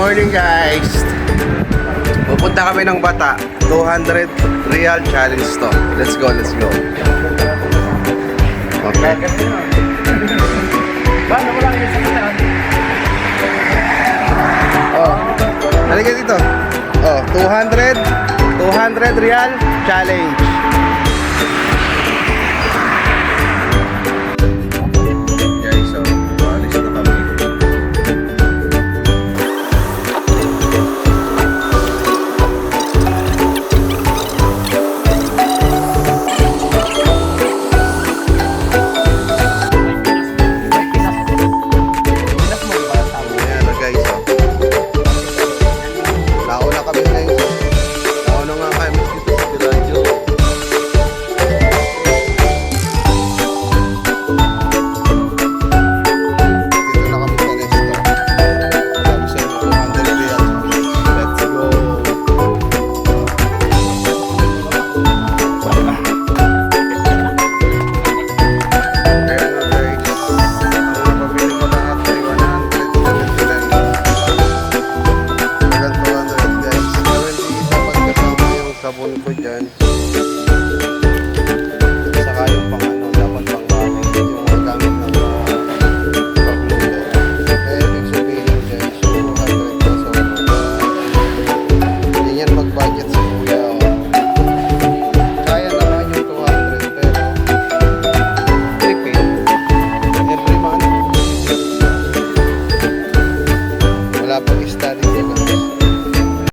morning guys. Pupunta kami ng Bata. 200 real challenge to. Let's go, let's go. Okay. Oh, halika dito. Oh, 200 real challenge.